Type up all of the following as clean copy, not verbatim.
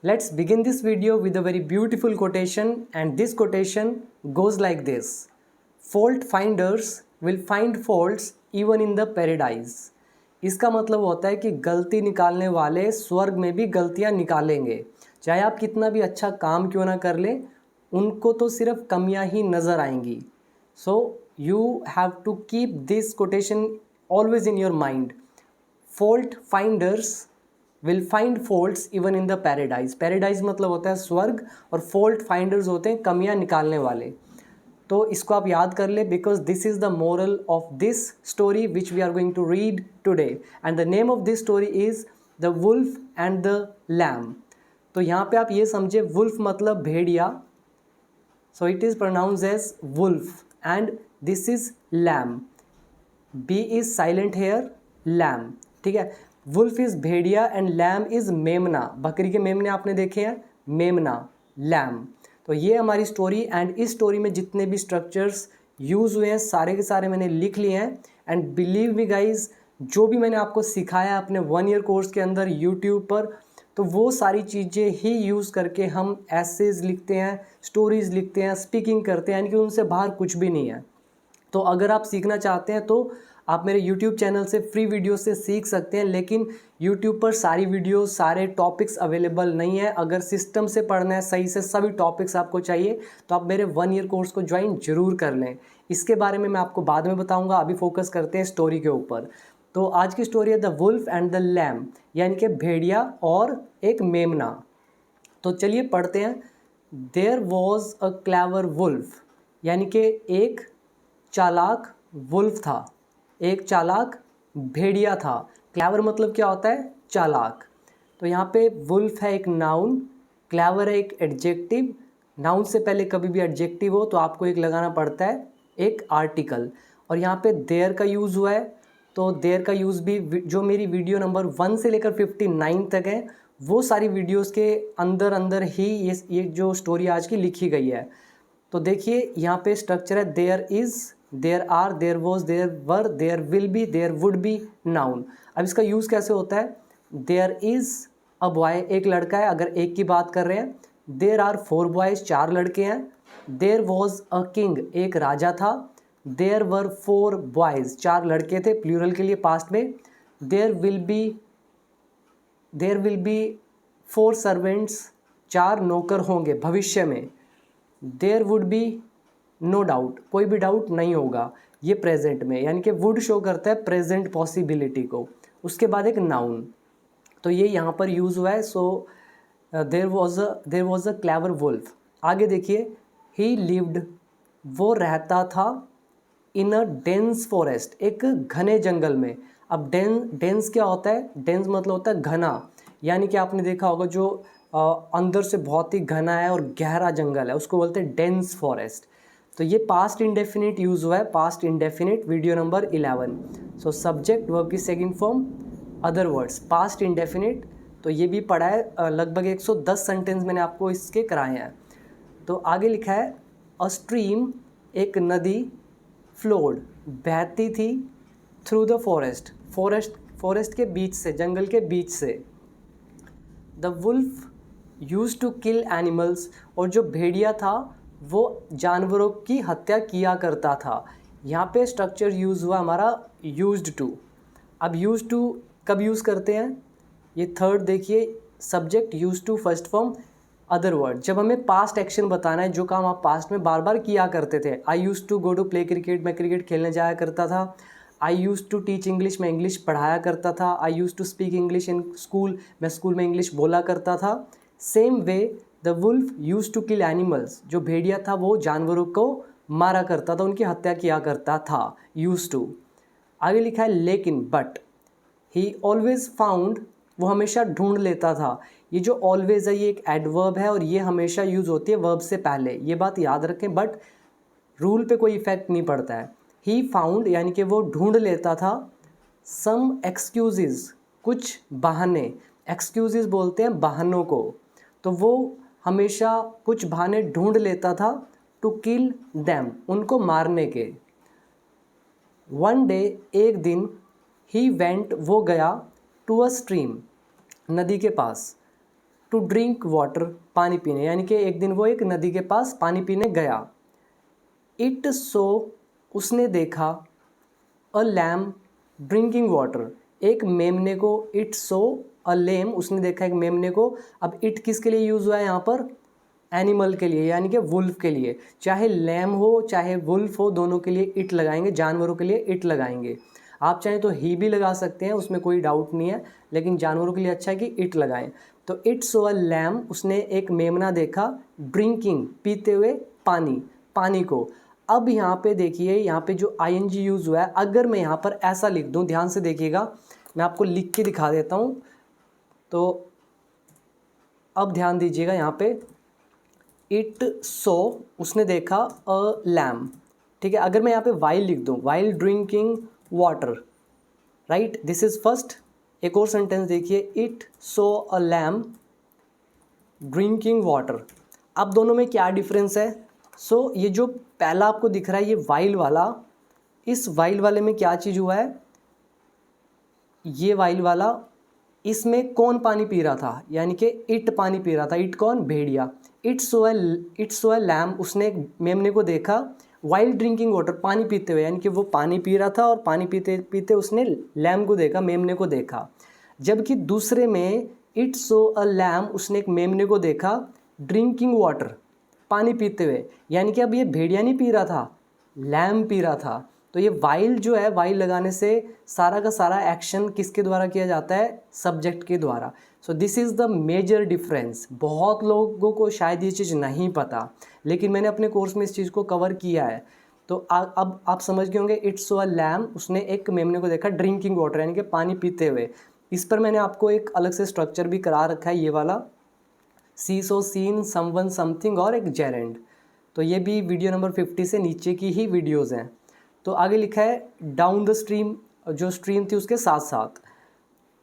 Let's begin this video with a very beautiful quotation, and this quotation goes like this: Fault finders will find faults even in the paradise. इसका मतलब होता है कि गलती निकालने वाले स्वर्ग में भी गलतियां निकालेंगे। चाहे आप कितना भी अच्छा काम क्यों ना कर लें, उनको तो सिर्फ कमियां ही नज़र आएंगी। So you have to keep this quotation always in your mind. Fault finders will find faults even in the paradise. Paradise मतलब होता है स्वर्ग, और फॉल्ट फाइंडर्स होते हैं कमियां निकालने वाले। तो इसको आप याद कर ले, because this is the moral of this story which we are going to read today, and the name of this story is the wolf and the lamb. तो यहाँ पे आप ये समझे, वुल्फ मतलब भेड़िया, so it is pronounce as wolf, and this is lamb. B is silent here, lamb. ठीक है, वुल्फ इज भेड़िया एंड लैम इज मेमना। बकरी के मेमने आपने देखे हैं, मेमना, लैम। तो ये हमारी स्टोरी, एंड इस स्टोरी में जितने भी स्ट्रक्चर्स यूज़ हुए हैं सारे के सारे मैंने लिख लिए हैं। एंड बिलीव मी गाइज, जो भी मैंने आपको सिखाया अपने 1 ईयर कोर्स के अंदर यूट्यूब पर, तो वो सारी चीज़ें ही यूज़ करके हम एसेज लिखते हैं, स्टोरीज़ लिखते हैं, स्पीकिंग करते हैं, यानी कि उनसे बाहर कुछ भी नहीं है। तो अगर आप सीखना चाहते हैं तो आप मेरे YouTube चैनल से फ्री वीडियो से सीख सकते हैं, लेकिन YouTube पर सारी वीडियो, सारे टॉपिक्स अवेलेबल नहीं है। अगर सिस्टम से पढ़ना है, सही से सभी टॉपिक्स आपको चाहिए, तो आप मेरे 1 ईयर कोर्स को ज्वाइन जरूर कर लें। इसके बारे में मैं आपको बाद में बताऊंगा, अभी फोकस करते हैं स्टोरी के ऊपर। तो आज की स्टोरी है the wolf and the lamb, यानी कि भेड़िया और एक मेमना। तो चलिए पढ़ते हैं। There was a clever wolf, यानी कि एक चालाक वुल्फ था, एक चालाक भेड़िया था। क्लेवर मतलब क्या होता है? चालाक। तो यहाँ पे वुल्फ है एक नाउन, क्लेवर है एक एडजेक्टिव। नाउन से पहले कभी भी एडजेक्टिव हो तो आपको एक लगाना पड़ता है, एक आर्टिकल। और यहाँ पे देयर का यूज़ हुआ है, तो देयर का यूज़ भी जो मेरी वीडियो नंबर 1 से लेकर 59 तक है, वो सारी वीडियोस के अंदर अंदर ही ये जो स्टोरी आज की लिखी गई है। तो देखिए यहाँ पे स्ट्रक्चर है, there is, there are, there was, there were, there will be, there would be, noun. अब इसका यूज़ कैसे होता है? देयर इज़ अ बॉय, एक लड़का है, अगर एक की बात कर रहे हैं। देयर आर 4 बॉयज़, 4 लड़के हैं। देयर वॉज अ किंग, एक राजा था। देयर वर 4 बॉयज़, 4 लड़के थे, प्लूरल के लिए पास्ट में। देयर विल बी 4 सर्वेंट्स, 4 नौकर होंगे भविष्य में। There would be no doubt, कोई भी डाउट नहीं होगा, ये प्रेजेंट में, यानी कि वुड शो करता है प्रेजेंट पॉसिबिलिटी को। उसके बाद एक नाउन, तो ये यहाँ पर यूज़ हुआ है। So there was a clever wolf. आगे देखिए, ही लिव्ड, वो रहता था, इन अ डेंस फॉरेस्ट, एक घने जंगल में। अब डेंस क्या होता है? डेंस मतलब होता है घना, यानी कि आपने देखा होगा जो अंदर से बहुत ही घना है और गहरा जंगल है, उसको बोलते हैं डेंस फॉरेस्ट। तो ये पास्ट इंडेफिनिट यूज़ हुआ है, past indefinite, video number 11। So subject verb की second form other words, past indefinite. तो ये भी पढ़ा है, लगभग 110 सेंटेंस मैंने आपको इसके कराए हैं। तो आगे लिखा है, अ स्ट्रीम, एक नदी, फ्लोड, बहती थी, थ्रू द फॉरेस्ट के बीच से, जंगल के बीच से। The wolf use to kill animals, और जो भेड़िया था वो जानवरों की हत्या किया करता था। यहाँ पे स्ट्रक्चर यूज़ हुआ हमारा यूज्ड टू। अब यूज्ड टू कब यूज़ करते हैं? ये थर्ड देखिए, subject used to first form other word, जब हमें पास्ट एक्शन बताना है, जो काम आप पास्ट में बार बार किया करते थे। I use to go to play cricket, मैं क्रिकेट खेलने जाया करता था। I use to teach English, मैं इंग्लिश पढ़ाया करता था। I use to speak English in school, मैं स्कूल में इंग्लिश बोला करता था। Same way the wolf use to kill animals, जो भेड़िया था वो जानवरों को मारा करता था, उनकी हत्या किया करता था, यूज़ टू। आगे लिखा है लेकिन, बट, ही ऑलवेज फाउंड, वो हमेशा ढूंढ लेता था। ये जो ऑलवेज है ये एक एडवर्ब है, और ये हमेशा यूज़ होती है वर्ब से पहले, ये बात याद रखें, बट रूल पे कोई इफेक्ट नहीं पड़ता है। ही फाउंड यानी कि वो ढूंढ लेता था, सम एक्सक्यूजेज, कुछ बहाने, एक्सक्यूजेज बोलते हैं बहानों को, तो वो हमेशा कुछ बहाने ढूंढ लेता था, टू किल देम, उनको मारने के। वन डे, एक दिन, ही वेंट, वो गया, टू अ स्ट्रीम, नदी के पास। टू ड्रिंक वाटर, पानी पीने, यानी कि एक दिन वो एक नदी के पास पानी पीने गया। इट सो, उसने देखा, अ लैम ड्रिंकिंग वाटर, एक मेमने को। इट सो अ लेम, उसने देखा एक मेमने को। अब इट किसके लिए यूज़ हुआ है यहाँ पर? एनिमल के लिए, यानी कि वुल्फ के लिए। चाहे लैम हो चाहे वुल्फ हो, दोनों के लिए इट लगाएंगे, जानवरों के लिए इट लगाएंगे। आप चाहें तो ही भी लगा सकते हैं, उसमें कोई डाउट नहीं है, लेकिन जानवरों के लिए अच्छा है कि इट लगाएं। तो इट सो अ लैम, उसने एक मेमना देखा, ड्रिंकिंग, पीते हुए पानी, पानी को। अब यहाँ पे देखिए, यहाँ पे जो ing यूज़ हुआ है, अगर मैं यहाँ पर ऐसा लिख दूँ, ध्यान से देखिएगा, मैं आपको लिख के दिखा देता हूँ। तो अब ध्यान दीजिएगा यहाँ पे, इट सो, उसने देखा, अ लैम, ठीक है। अगर मैं यहाँ पे वाइल लिख दूँ, while drinking water, right, this is first. एक और सेंटेंस देखिए, it saw a lamb drinking water. अब दोनों में क्या डिफरेंस है? सो ये जो पहला आपको दिख रहा है ये वाइल वाला, इस वाइल वाले में क्या चीज़ हुआ है? ये वाइल वाला, इसमें कौन पानी पी रहा था? यानी कि इट पानी पी रहा था। इट कौन? भेड़िया। इट सो अ लैम, उसने एक मेमने को देखा, वाइल ड्रिंकिंग वाटर, पानी पीते हुए, यानी कि वो पानी पी रहा था और पानी पीते पीते उसने लैम को देखा, मेमने को देखा। जबकि दूसरे में इट सो अ लैम, उसने एक मेमने को देखा, ड्रिंकिंग वाटर, पानी पीते हुए, यानी कि अब ये भेड़िया नहीं पी रहा था, लैम पी रहा था। तो ये वाइल जो है, वाइल लगाने से सारा का सारा एक्शन किसके द्वारा किया जाता है? सब्जेक्ट के द्वारा। So this is the major difference. बहुत लोगों को शायद ये चीज़ नहीं पता, लेकिन मैंने अपने कोर्स में इस चीज़ को कवर किया है। तो अब आप समझ गए होंगे, इट्स सो अ लैम, उसने एक मेमने को देखा, ड्रिंकिंग वाटर, यानी कि पानी पीते हुए। इस पर मैंने आपको एक अलग से स्ट्रक्चर भी करा रखा है, ये वाला, सी सो सीन समवन समथिंग और एक जेरेंड। तो ये भी वीडियो नंबर 50 से नीचे की ही वीडियोज़ हैं। तो आगे लिखा है डाउन द स्ट्रीम, जो स्ट्रीम थी उसके साथ साथ।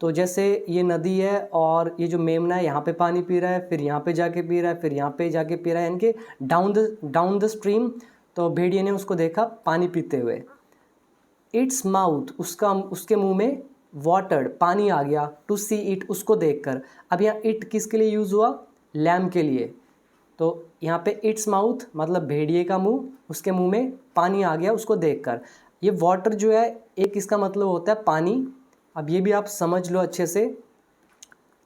तो जैसे ये नदी है और ये जो मेमना है यहाँ पे पानी पी रहा है, फिर यहाँ पे जाके पी रहा है, फिर यहाँ पे जाके पी रहा है, यानी कि डाउन द स्ट्रीम। तो भेड़िए ने उसको देखा पानी पीते हुए। इट्स माउथ, उसके मुंह में, वाटर्ड, पानी आ गया, टू सी इट, उसको देखकर। अब यहाँ इट किसके लिए यूज़ हुआ? लैम के लिए। तो यहाँ पे इट्स माउथ मतलब भेड़िए का मुंह, उसके मुंह में पानी आ गया उसको देखकर। ये वाटर जो है, एक इसका मतलब होता है पानी। अब ये भी आप समझ लो अच्छे से,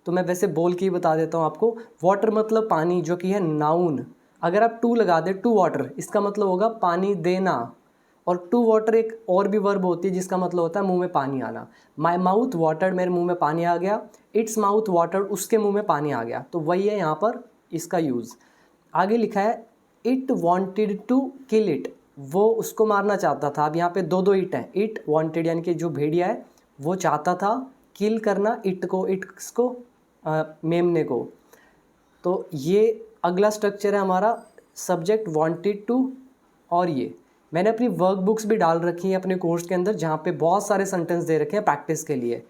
तो मैं वैसे बोल के ही बता देता हूँ आपको। वाटर मतलब पानी, जो कि है नाउन। अगर आप टू लगा दे, टू वाटर, इसका मतलब होगा पानी देना। और टू वाटर एक और भी वर्ब होती है जिसका मतलब होता है मुंह में पानी आना। माई माउथ वाटर्ड, मेरे मुंह में पानी आ गया। इट्स माउथ वाटर्ड, उसके मुंह में पानी आ गया। तो वही है यहाँ पर इसका यूज़। आगे लिखा है it wanted to kill it, वो उसको मारना चाहता था। अब यहाँ पे दो दो इट हैं। इट वॉन्टेड यानी कि जो भेड़िया है वो चाहता था किल करना इट को, इट्स को, मेमने को। तो ये अगला स्ट्रक्चर है हमारा, सब्जेक्ट वॉन्टेड टू। और ये मैंने अपनी वर्क बुक्स भी डाल रखी हैं अपने कोर्स के अंदर, जहाँ पे बहुत सारे सेंटेंस दे रखे हैं प्रैक्टिस के लिए।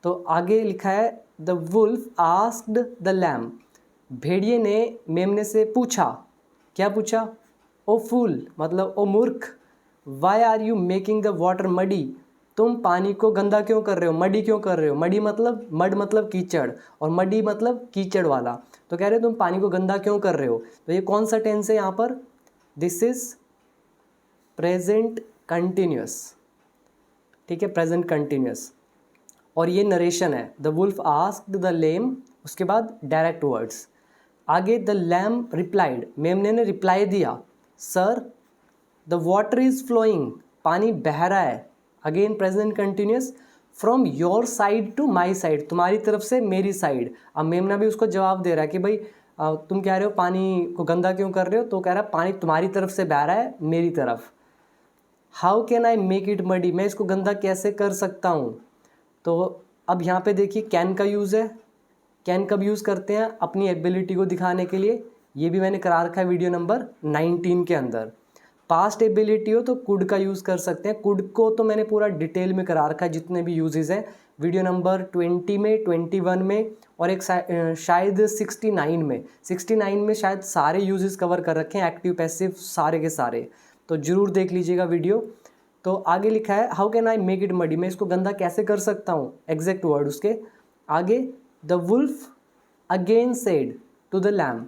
तो आगे लिखा है the wolf asked the lamb, भेड़िए ने मेमने से पूछा। क्या पूछा? ओ फूल, मतलब ओ मूर्ख, why are you making the water muddy, तुम पानी को गंदा क्यों कर रहे हो, मडी क्यों कर रहे हो। मडी मतलब, मड मतलब कीचड़, और मडी मतलब कीचड़ वाला। तो कह रहे हो तुम पानी को गंदा क्यों कर रहे हो। तो ये कौन सा टेंस है यहाँ पर? दिस इज प्रेजेंट कंटिन्यूस, ठीक है, प्रेजेंट कंटिन्यूस। और ये नरेशन है, the wolf asked the lamb, उसके बाद डायरेक्ट वर्ड्स। आगे द लैम रिप्लाइड, मेमने ने रिप्लाई दिया, sir the water is flowing, पानी बह रहा है। Again present continuous, from your side to my side, तुम्हारी तरफ से मेरी साइड। अब मेमना भी उसको जवाब दे रहा है कि भाई तुम कह रहे हो पानी को गंदा क्यों कर रहे हो, तो कह रहा है पानी तुम्हारी तरफ से बह रहा है मेरी तरफ। How can I make it muddy, मैं इसको गंदा कैसे कर सकता हूँ। तो अब यहाँ पे देखिए कैन का यूज़ है। कैन कब यूज़ करते हैं? अपनी एबिलिटी को दिखाने के लिए। ये भी मैंने करा रखा है वीडियो नंबर 19 के अंदर। पास्ट एबिलिटी हो तो कुड का यूज़ कर सकते हैं। कुड को तो मैंने पूरा डिटेल में करा रखा है, जितने भी यूजेस हैं, वीडियो नंबर 20 में, 21 में, और एक शायद 69 में शायद सारे यूजेस कवर कर रखे हैं, एक्टिव पैसिव सारे के सारे। तो ज़रूर देख लीजिएगा वीडियो। तो आगे लिखा है how can I make it muddy, मैं इसको गंदा कैसे कर सकता हूँ, एग्जैक्ट वर्ड उसके। आगे the wolf again said to the lamb,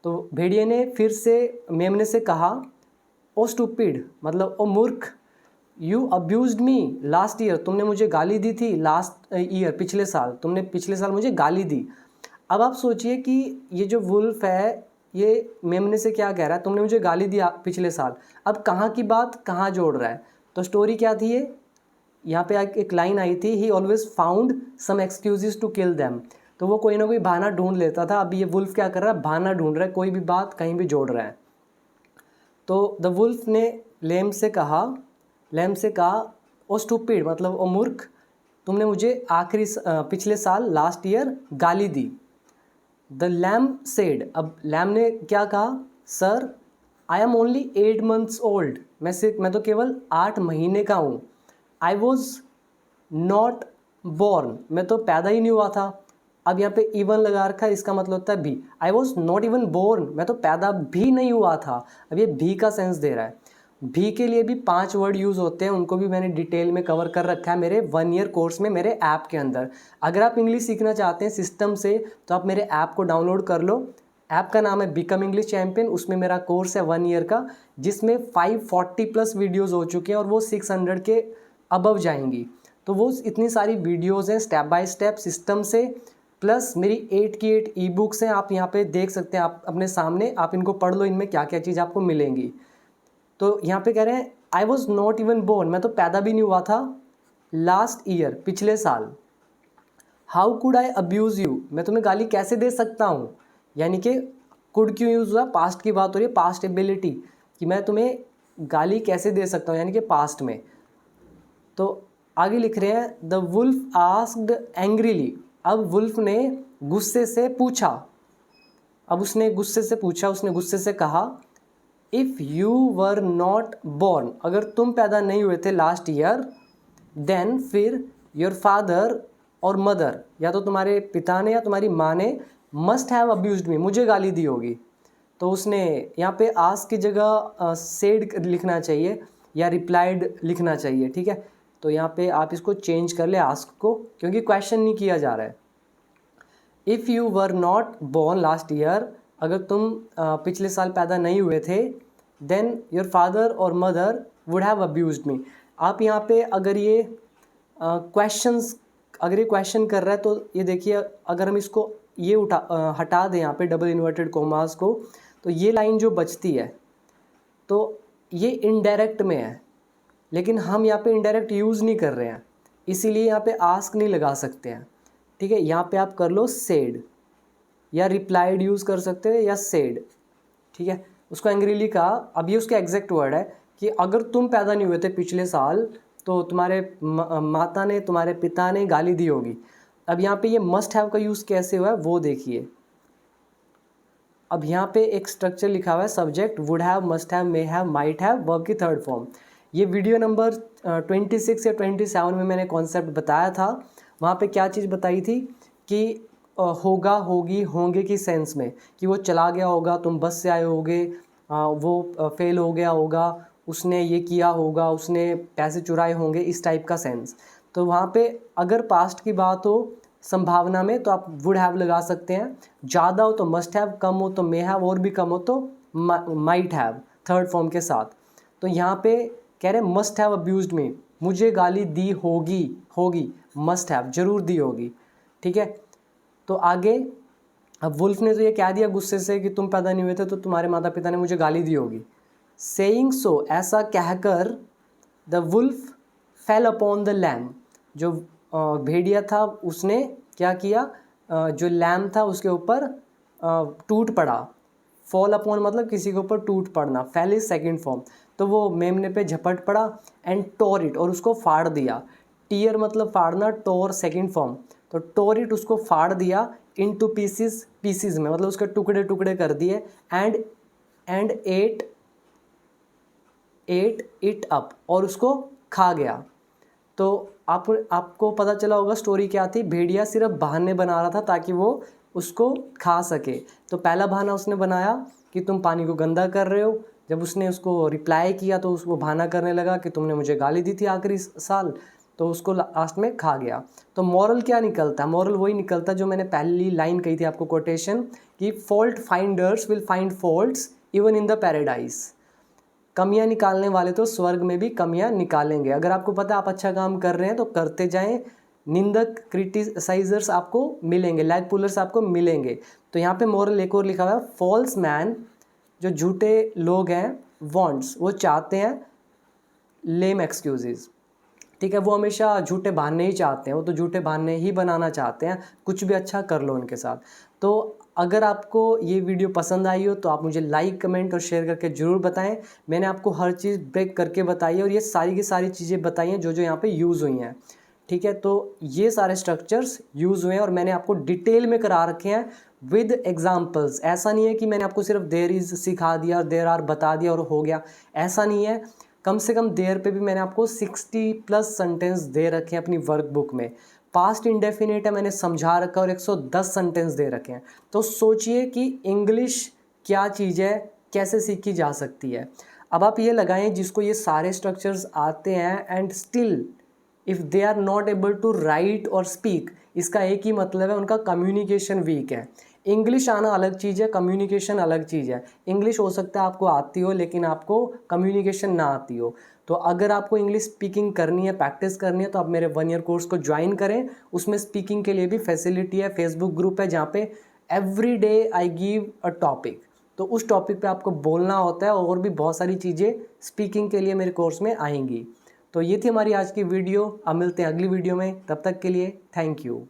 तो भेड़िए ने फिर से मेमने से कहा, ओ स्टूपिड मतलब ओ मूर्ख, you abused me last year, तुमने मुझे गाली दी थी लास्ट ईयर, पिछले साल, तुमने पिछले साल मुझे गाली दी। अब आप सोचिए कि ये जो वुल्फ है ये मेमने से क्या कह रहा है, तुमने मुझे गाली दिया पिछले साल, अब कहाँ की बात कहाँ जोड़ रहा है। तो स्टोरी क्या थी ये, यहाँ पे एक लाइन आई थी, he always found some excuses to kill them, तो वो कोई ना कोई बहाना ढूंढ लेता था। अब ये वुल्फ क्या कर रहा है, बहाना ढूंढ रहा है, कोई भी बात कहीं भी जोड़ रहा है। तो द वुल्फ ने लैम से कहा, ओ स्टूपिड मतलब ओ मूर्ख, तुमने मुझे पिछले साल लास्ट ईयर गाली दी। द लैम सेड, अब लैम ने क्या कहा, sir I am only 8 months old, मैं तो केवल 8 महीने का हूँ। आई वॉज नॉट बॉर्न, मैं तो पैदा ही नहीं हुआ था। अब यहाँ पे इवन लगा रखा है, इसका मतलब होता है भी। I was not even born, मैं तो पैदा भी नहीं हुआ था। अब ये भी का सेंस दे रहा है। भी के लिए भी 5 वर्ड यूज़ होते हैं, उनको भी मैंने डिटेल में कवर कर रखा है मेरे 1 year कोर्स में, मेरे ऐप के अंदर। अगर आप इंग्लिश सीखना चाहते हैं सिस्टम से तो आप मेरे ऐप को डाउनलोड कर लो। ऐप का नाम है बिकम इंग्लिश चैम्पियन, उसमें मेरा कोर्स है 1 year का, जिसमें 540+ वीडियोज़ हो चुके हैं और वो 600 के अबव जाएंगी। तो वो इतनी सारी वीडियोज़ हैं स्टेप बाय स्टेप सिस्टम से, प्लस मेरी 8 की 8 ई बुक्स हैं, आप यहाँ पे देख सकते हैं, आप अपने सामने, आप इनको पढ़ लो, इनमें क्या क्या चीज़ आपको मिलेंगी। तो यहाँ पे कह रहे हैं I was not even born, मैं तो पैदा भी नहीं हुआ था लास्ट ईयर, पिछले साल। How could I abuse you, मैं तुम्हें गाली कैसे दे सकता हूँ, यानी कि कुड क्यों यूज़ हुआ, पास्ट की बात हो रही है, पास्ट एबिलिटी, कि मैं तुम्हें गाली कैसे दे सकता हूँ, यानी कि पास्ट में। तो आगे लिख रहे हैं द वुल्फ आस्क्ड एंग्रीली, अब वुल्फ ने गुस्से से पूछा, उसने गुस्से से कहा, if you were not born, अगर तुम पैदा नहीं हुए थे लास्ट ईयर, देन फिर योर फादर और मदर, या तो तुम्हारे पिता ने या तुम्हारी माँ ने, मस्ट हैव अब्यूज्ड मी, मुझे गाली दी होगी। तो उसने यहाँ पे आस्क की जगह सेड लिखना चाहिए या रिप्लाइड लिखना चाहिए, ठीक है। तो यहाँ पे आप इसको चेंज कर ले आस्क को, क्योंकि क्वेश्चन नहीं किया जा रहा है। If you were not born last year, अगर तुम पिछले साल पैदा नहीं हुए थे, देन योर फादर और मदर वुड हैव अब्यूज्ड मी। आप यहाँ पे अगर ये क्वेश्चन कर रहा है तो ये देखिए, अगर हम इसको ये हटा दें यहाँ पे डबल इन्वर्टेड कोमास को, तो ये लाइन जो बचती है तो ये इनडायरेक्ट में है, लेकिन हम यहाँ पे इनडायरेक्ट यूज़ नहीं कर रहे हैं, इसीलिए यहाँ पे आस्क नहीं लगा सकते हैं, ठीक है। यहाँ पे आप कर लो सेड, या रिप्लाइड यूज़ कर सकते हो, या सेड, ठीक है। उसको एंग्रीली कहा, अब ये उसका एग्जैक्ट वर्ड है कि अगर तुम पैदा नहीं हुए थे पिछले साल तो तुम्हारे माता ने, तुम्हारे पिता ने गाली दी होगी। अब यहाँ पे ये मस्ट हैव का यूज़ कैसे हुआ है वो देखिए। अब यहाँ पे एक स्ट्रक्चर लिखा हुआ है, subject would have, must have, may have, might have, verb की थर्ड फॉर्म। ये वीडियो नंबर 26 या 27 में मैंने कॉन्सेप्ट बताया था। वहाँ पे क्या चीज़ बताई थी कि होगा, होगी, होंगे की सेंस में, कि वो चला गया होगा, तुम बस से आए होगे, वो फेल हो गया होगा, उसने ये किया होगा, उसने पैसे चुराए होंगे, इस टाइप का सेंस। तो वहाँ पे अगर पास्ट की बात हो संभावना में तो आप वुड हैव लगा सकते हैं, ज़्यादा हो तो मस्ट हैव, कम हो तो मे हैव, और भी कम हो तो माइट हैव थर्ड फॉर्म के साथ। तो यहाँ पे कह रहे हैं मस्ट हैव अब्यूज्ड मी, मुझे गाली दी होगी, मस्ट हैव ज़रूर दी होगी, ठीक है। तो आगे अब वुल्फ ने तो ये कह दिया गुस्से से कि तुम पैदा नहीं हुए थे तो तुम्हारे माता पिता ने मुझे गाली दी होगी। सेइंग सो, ऐसा कहकर, the wolf fell upon the lamb, जो भेड़िया था उसने क्या किया, जो लैम था उसके ऊपर टूट पड़ा। फॉल अपॉन मतलब किसी के ऊपर टूट पड़ना, फेल इज सेकेंड फॉर्म। तो वो मेमने पे झपट पड़ा, एंड टोर इट, और उसको फाड़ दिया। टीयर मतलब फाड़ना, टोर सेकेंड फॉर्म, तो टोर इट, उसको फाड़ दिया, इनटू पीसीज में मतलब उसके टुकड़े टुकड़े कर दिए, एंड एट इट अप, और उसको खा गया। तो आपको पता चला होगा स्टोरी क्या थी, भेड़िया सिर्फ बहाने बना रहा था ताकि वो उसको खा सके। तो पहला बहाना उसने बनाया कि तुम पानी को गंदा कर रहे हो, जब उसने उसको रिप्लाई किया तो उसको बहाना करने लगा कि तुमने मुझे गाली दी थी आखिरी साल, तो उसको लास्ट में खा गया। तो मॉरल क्या निकलता है? मॉरल वही निकलता है जो मैंने पहली लाइन कही थी आपको कोटेशन, कि fault finders will find faults even in the paradise. कमियां निकालने वाले तो स्वर्ग में भी कमियां निकालेंगे। अगर आपको पता है आप अच्छा काम कर रहे हैं तो करते जाएं, निंदक क्रिटिसाइजर्स आपको मिलेंगे, लैग पुलर्स आपको मिलेंगे। तो यहाँ पे मोरल एक और लिखा हुआ है, फॉल्स मैन, जो झूठे लोग हैं, वांट्स, वो चाहते हैं लेम एक्सक्यूजेज, ठीक है, वो हमेशा झूठे बहाने ही चाहते हैं, वो तो झूठे बहाने ही बनाना चाहते हैं, कुछ भी अच्छा कर लो उनके साथ। तो अगर आपको ये वीडियो पसंद आई हो तो आप मुझे लाइक, कमेंट और शेयर करके ज़रूर बताएं। मैंने आपको हर चीज़ ब्रेक करके बताई है और ये सारी की सारी चीज़ें बताई हैं जो जो यहाँ पे यूज़ हुई हैं, ठीक है। तो ये सारे स्ट्रक्चर्स यूज़ हुए हैं और मैंने आपको डिटेल में करा रखे हैं विद एग्जाम्पल्स। ऐसा नहीं है कि मैंने आपको सिर्फ देयर इज़ सिखा दिया और देयर आर बता दिया और हो गया, ऐसा नहीं है। कम से कम देयर पे भी मैंने आपको 60+ सेंटेंस दे रखे हैं अपनी वर्कबुक में। पास्ट इंडेफिनिट है, मैंने समझा रखा है और 110 सेंटेंस दे रखे हैं। तो सोचिए कि इंग्लिश क्या चीज़ है, कैसे सीखी जा सकती है। अब आप ये लगाएं जिसको ये सारे स्ट्रक्चर्स आते हैं and still if they are not able to write और स्पीक, इसका एक ही मतलब है उनका कम्युनिकेशन वीक है। इंग्लिश आना अलग चीज़ है, कम्युनिकेशन अलग चीज़ है। इंग्लिश हो सकता है आपको आती हो लेकिन आपको कम्युनिकेशन ना आती हो। तो अगर आपको इंग्लिश स्पीकिंग करनी है, प्रैक्टिस करनी है, तो आप मेरे 1 ईयर कोर्स को ज्वाइन करें। उसमें स्पीकिंग के लिए भी फैसिलिटी है, फेसबुक ग्रुप है जहाँ पे every day I give a topic. तो उस टॉपिक पे आपको बोलना होता है और भी बहुत सारी चीज़ें स्पीकिंग के लिए मेरे कोर्स में आएंगी। तो ये थी हमारी आज की वीडियो। अब मिलते हैं अगली वीडियो में, तब तक के लिए थैंक यू।